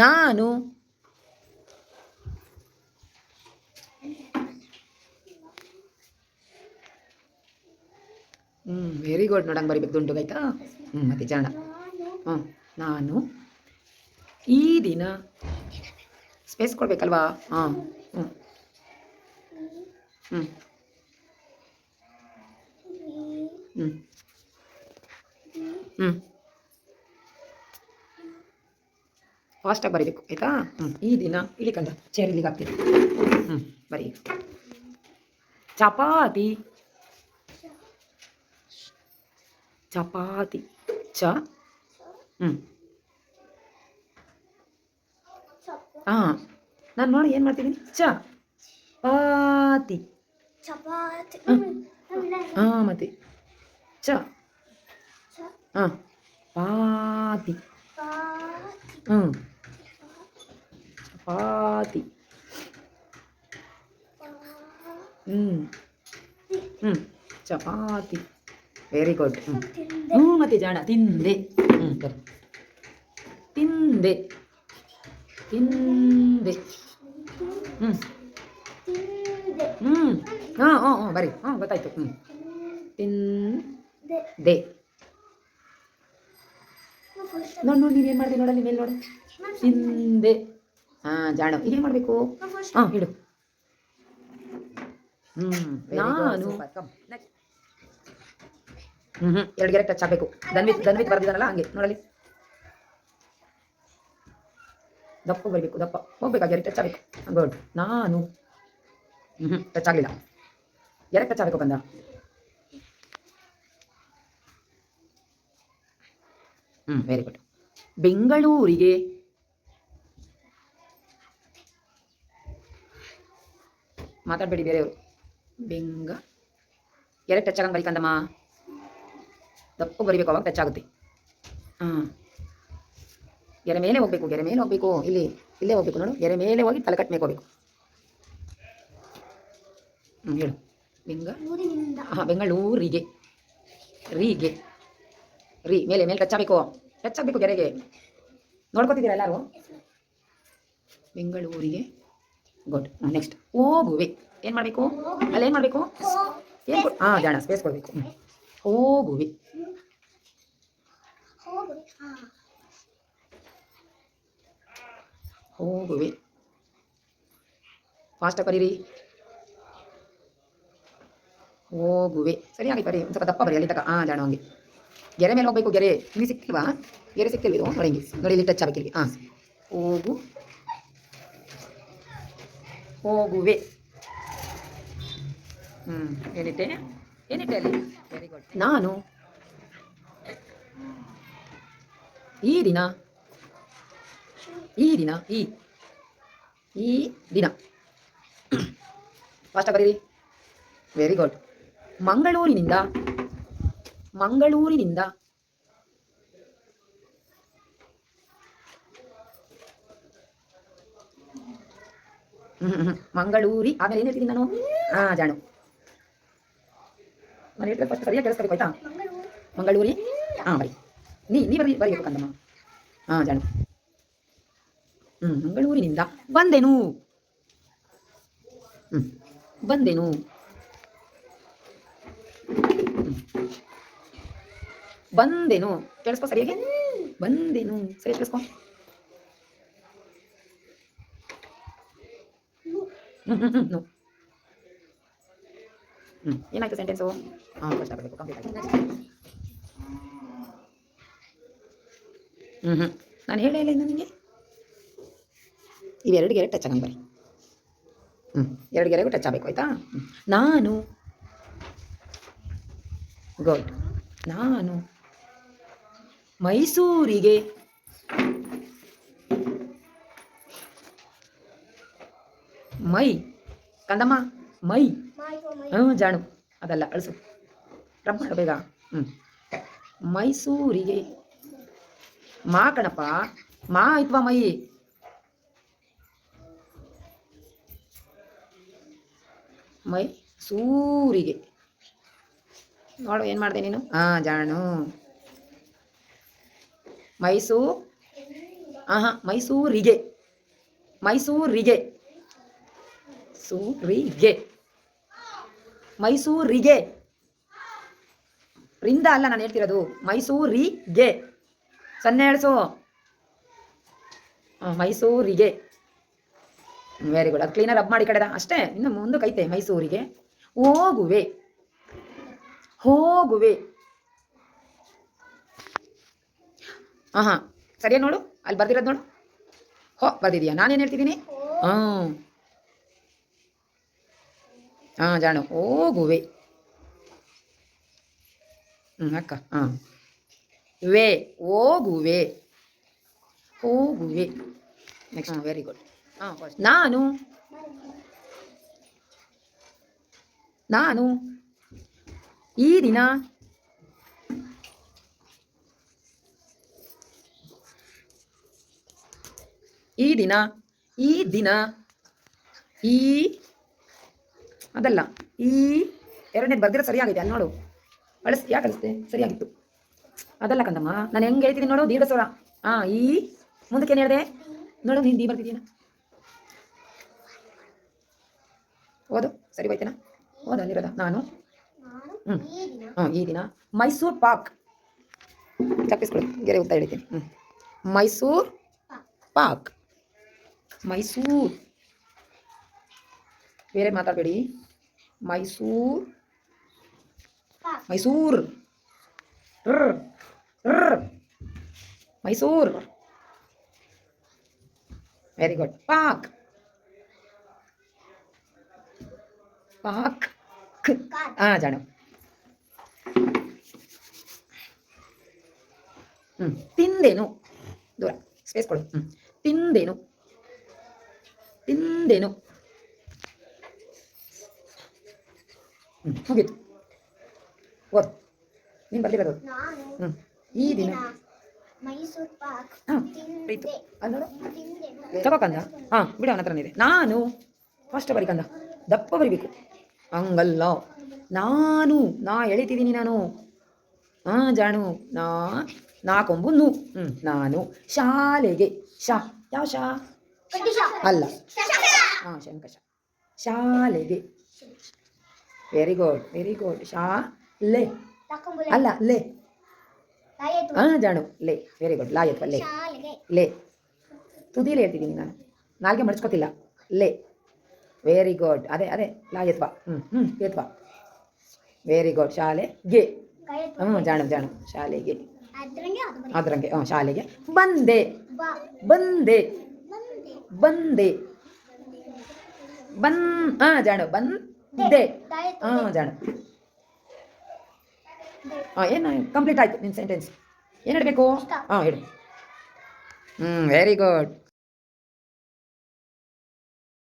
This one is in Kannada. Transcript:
ನಾನು ವೆರಿ ಗುಡ್ ನೋಡಂಗೆ ಬರಿಬೇಕು ದುಂಡು ಆಯ್ತಾ. ಮತ್ತೆ ಜಾಣ. ನಾನು ಈ ದಿನ ಸ್ಪೇಸ್ ಕೊಡ್ಬೇಕಲ್ವಾ. ಹ್ಞೂ ಹ್ಞೂ ಹ್ಞೂ ಹ್ಞೂ ಫಾಸ್ಟಾಗಿ ಬರಿಬೇಕು ಆಯಿತಾ. ಈ ದಿನ ಇಳಿಕಂಡ ಚೇರ್ ಇಲ್ಲಿಗೆ ಹಾಕ್ತೀನಿ. ಬರೀ ಚಪಾತಿ ಚಪಾತಿ ಚ ಹಾಂ ನಾನು ನೋಡಿ ಏನು ಮಾಡ್ತಿದ್ದೀನಿ. ಪಾತಿ ಹಾಂ ಮತ್ತೆ ಚ ಹಾಂ ಪಾತಿ ಚಪಾತಿ ಚಪಾತಿ ವೆರಿ ಗುಡ್. ಮತ್ತೆ ಜಾಣ ತಿಂದೆ. ಬರಿ ತಿಂದೆ ತಿಂದೆ. ಬರಿ ಗೊತ್ತಾಯ್ತು. ತಿಂದೆ. ನೋಡಿ ನೀನೇನು ಮಾಡಿದೆ ನೋಡಲ್ಲಿ ಮೇಲೆ ನೋಡು. ತಿಂದೆ. ಜಾಣ ಇದೇನು ಮಾಡಬೇಕು. ಇಡು. ನಾನು ಎರಡು ಗೆರೆ ಟಚ್ ಆಗಬೇಕು. ಧನ್ವಿತ್ ಬರ್ದಿದ್ದಾನಲ್ಲ ಹಂಗೆ ನೋಡಲಿ. ದಪ್ಪ ಬರಬೇಕು. ದಪ್ಪ ಹೋಗ್ಬೇಕಾ ಗೆರೆ ಟಚ್ ಆಗಬೇಕು. ಗುಡ್. ನಾನು ಟಚ್ ಆಗಲಿಲ್ಲ. ಗೆರೆ ಟಚ್ ಆಗಬೇಕು ಕಂದ. Very good. ಬೆಂಗಳೂರಿಗೆ ಮಾತಾಡಬೇಡಿ ಬೇರೆಯವರು. ಗೆರೆ ಟಚ್ ಆಗಂಗೆ ಬರೀಕಂದಮ್ಮ. ದಪ್ಪ ಬರಿಬೇಕು ಅವಾಗ ಟಚ್ ಆಗುತ್ತೆ. ಗೆರೆ ಮೇಲೆ ಹೋಗ್ಬೇಕು. ಗೆರೆ ಮೇಲೆ ಹೋಗ್ಬೇಕು. ಇಲ್ಲೇ ಹೋಗ್ಬೇಕು ನೋಡು. ಗೆರೆ ಮೇಲೆ ಹೋಗಿ ತಲೆಕಟ್ಟು ಮೇಲೆ ಹೋಗ್ಬೇಕು. ಹೇಳು. ಬೆಂಗಳೂರಿಗೆ ರೀಗೆ ಮೇಲೆ ಟಚ್ ಆಗಬೇಕು. ಟಚ್ ಆಗಬೇಕು ಗೆರೆಗೆ. ನೋಡ್ಕೊತಿದ್ದೀರಾ ಎಲ್ಲರೂ. ಬೆಂಗಳೂರಿಗೆ ಗುಡ್. ನೆಕ್ಸ್ಟ್ ಹೋಗುವೆ. ಏನು ಮಾಡಬೇಕು ಅಲ್ಲಿ. ಏನು ಮಾಡಬೇಕು. ಜಾಣ ಸ್ಪೇಸ್ ಕೊಡಬೇಕು. ಹೋಗುವೆ. ಹೋಗುವೆ. ಫಾಸ್ಟಾಗಿ ಬರೀರಿ. ಹೋಗುವೆ ಸರಿಯಾಗಿ ಬರಿ. ಒಂದು ಸ್ವಲ್ಪ ದಪ್ಪ ಬರಿ ಅಲ್ಲಿ ತಕ. ಜಾಣ ಹಂಗೆ ಗೆರೆ ಮೇಲೆ ಹೋಗ್ಬೇಕು. ಗೆರೆ ಇಲ್ಲಿ ಸಿಕ್ಕಿಲ್ವಾ. ಗೆರೆ ಸಿಕ್ಕಿಲ್ವಿ ನೋಡಿ ಹಿಂಗೆ ನೋಡಿ. ಇಲ್ಲಿ ಟಚ್ ಆಗಬೇಕು ಇಲ್ಲಿ. ಹೋಗುವೆ. ಏನಿಟ್ಟೆ ಅಲ್ಲಿ. Very good. ನಾನು ಈ ದಿನ ಫಾಸ್ಟಾಗಿ ಬರೀರಿ. Very good. ಮಂಗಳೂರಿನಿಂದ ಮಂಗಳೂರಿ ಆಮೇಲೆ ಏನು ಹೇಳ್ತಿದ್ದೀನಿ ನಾನು. ಜಾಣು ನಾನು ಹೇಳ್ತಾರೆ ಫಸ್ಟ್ ಸರಿಯಾಗಿ ಕೇಳಿಸ್ಕೋಬೇಕು ಆಯ್ತಾ. ಮಂಗಳೂರಿ ಬರಿ. ನೀ ಬರೀಬೇಕು ಕಂದಮ್ಮ. ಜಾಣು ಮಂಗಳೂರಿನಿಂದ ಬಂದೆನು. ಬಂದೆನು ಕೇಳಿಸ್ಕೊ ಸರಿಯಾಗಿ. ಬಂದೆನು ಸರಿ ಕೇಳಿಸ್ಕೊ. ಏನಾಯ್ತು ಸೆಂಟೆನ್ಸು. ಕಷ್ಟ ಆಗಬೇಕು ಕಂಪ್ಲೀಟ್ ಆಗಿ. ನಾನು ಹೇಳೇ ಇಲ್ಲ ಇನ್ನು ನಿಮಗೆ. ಇವೆರಡು ಗೆರೆ ಟಚ್ ಆಗಂಗೆ ಬರಿ. ಎರಡು ಗೆರೆಗೂ ಟಚ್ ಆಗಬೇಕು ಆಯಿತಾ. ನಾನು ಗುಡ್. ನಾನು ಮೈಸೂರಿಗೆ ಕಂದಮ್ಮ ಜಾಣು ಅದಲ್ಲ ಅಳಿಸು. ರಬ್ ಮಾಡು ಬೇಗ. ಮೈಸೂರಿಗೆ ಕಣಪ್ಪ. ಆಯ್ತವಾ ಮೈಸೂರಿಗೆ ನೋಡು ಏನು ಮಾಡಿದೆ ನೀನು. ಜಾಣು ಆಹಾ ಮೈಸೂರಿಗೆ ಮೈಸೂರಿಗೆ ಸೂರಿಗೆ ಮೈಸೂರಿಗೆ ರಿಂದ ಅಲ್ಲ ನಾನು ಹೇಳ್ತಿರೋದು ಮೈಸೂರಿಗೆ ಸನ್ನೆ ಹೇಳ್ಸು ಮೈಸೂರಿಗೆ ವೆರಿ ಗುಡ್ ಅದು ಕ್ಲೀನರ್ ಅಪ್ ಮಾಡಿ ಕಡೆದ ಅಷ್ಟೇ ಇನ್ನು ಮುಂದಕ್ಕೆ ಐತೆ ಮೈಸೂರಿಗೆ ಹೋಗುವೆ ಹೋಗುವೆ ಹಾಂ ಸರಿಯಾ ನೋಡು ಅಲ್ಲಿ ಬರ್ದಿರೋದು ನೋಡು ಬರ್ದಿದ್ಯಾ ನಾನೇನು ಹೇಳ್ತಿದ್ದೀನಿ ಹಾಂ ಜಾಣು ಹೋಗುವೆ ಅಕ್ಕ ವೇ ಹೋಗುವೆ ಹೋಗುವೆ ನೆಕ್ಸ್ಟ್ ವೆರಿ ಗುಡ್ ನಾನು ನಾನು ಈ ದಿನ ಈ ದಿನ ಈ ದಿನ ಈ ಅದಲ್ಲ ಈ ಎರಡನೇದು ಬರ್ದಿರೋ ಸರಿಯಾಗಿದೆ ಅಲ್ಲಿ ನೋಡು ಯಾಕೆ ಕಳಿಸ್ತೆ ಸರಿಯಾಗಿತ್ತು ಅದಲ್ಲ ಕಂದಮ್ಮ ನಾನು ಹೆಂಗೆ ಹೇಳ್ತಿದ್ದೀನಿ ನೋಡು ದೀರ್ಘ ಸ್ವರ ಈ ಮುಂದಕ್ಕೆ ಏನು ಹೇಳಿದೆ ನೋಡು ನೀನು ದಿ ಬರ್ತಿದ್ದೀನ ಓದು ಸರಿ ಹೋಯ್ತೇನಾ ಓದು ಅಲ್ಲಿರೋದ ನಾನು ಈ ದಿನ ಮೈಸೂರು ಪಾಕ್ ತಪ್ಪಿಸ್ಕೊಳ್ಳಿ ಗೆರೆ ಹೋಗ್ತಾ ಹೇಳ್ತೀನಿ ಮೈಸೂರು ಪಾಕ್ ಮೈಸೂರು ಬೇರೆ ಮಾತಾಡಬೇಡಿ ಮೈಸೂರು ಮೈಸೂರು ಮೈಸೂರು ವೆರಿ ಗುಡ್ ಪಾಕ್ ಪಾಕ್ ಜಾಣ ತಿಂದೇನು ದೂರ ಸ್ಪೇಸ್ ಕೊಡು ತಿಂದೇನು ತಿಂದೇನು ಮುಗೀತು ಓದ್ ನೀನು ಬರ್ಲಿರೋದು ಈ ದಿನ ಮೈಸೂರು ಪಾಕ್ ಪ್ರೀತು ಅಲ್ಲಿ ನೋಡು ತಗೋಕಂದ ಬಿಡು ಅವನ ಹತ್ರನೇ ಇದೆ ನಾನು ಫಸ್ಟ್ ಬರಿಕಂದ ದಪ್ಪ ಬರಿಬೇಕು ಹಂಗಲ್ಲ ನಾನು ನಾ ಎಳಿತಿದ್ದೀನಿ ನಾನು ಜಾಣು ನಾ ಕೊಂಬು ನಾನು ಶಾಲೆಗೆ ಯಾವ ಶಾ ಅಲ್ಲ ಶಂಕಶ ಶಾಲೆಗೆ ವೆರಿ ಗುಡ್ ಶಾಲೆ ಅಲ್ಲ ಲೇ ಜಾಣು ಲೇ ವೆರಿ ಗುಡ್ ಲಾಯತ್ವ ಲೇ ತುದಿಲೇ ಹೇಳ್ತಿದ್ದೀನಿ ನಾನು ನಾಲ್ಗೆ ಮಡ್ಚ್ಕೋತಿಲ್ಲ ಲೇ ವೆರಿ ಗುಡ್ ಅದೇ ಲಾಯತ್ವ ಯತ್ವ ವೆರಿ ಗುಡ್ ಶಾಲೆಗೆ ಜಾಣು ಶಾಲೆಗೆ ಅದ್ರಂಗೆ ಶಾಲೆಗೆ ಬಂದೆ ಬಂದೆ ಬಂದೆ ಜಾಣು ಬಂದೆ ಜಾಣು ಏನು ಕಂಪ್ಲೀಟ್ ಆಯ್ತು ನಿನ್ನ ಸೆಂಟೆನ್ಸ್ ಏನು ಹೇಳಬೇಕು ಹೇಳು ವೆರಿ ಗುಡ್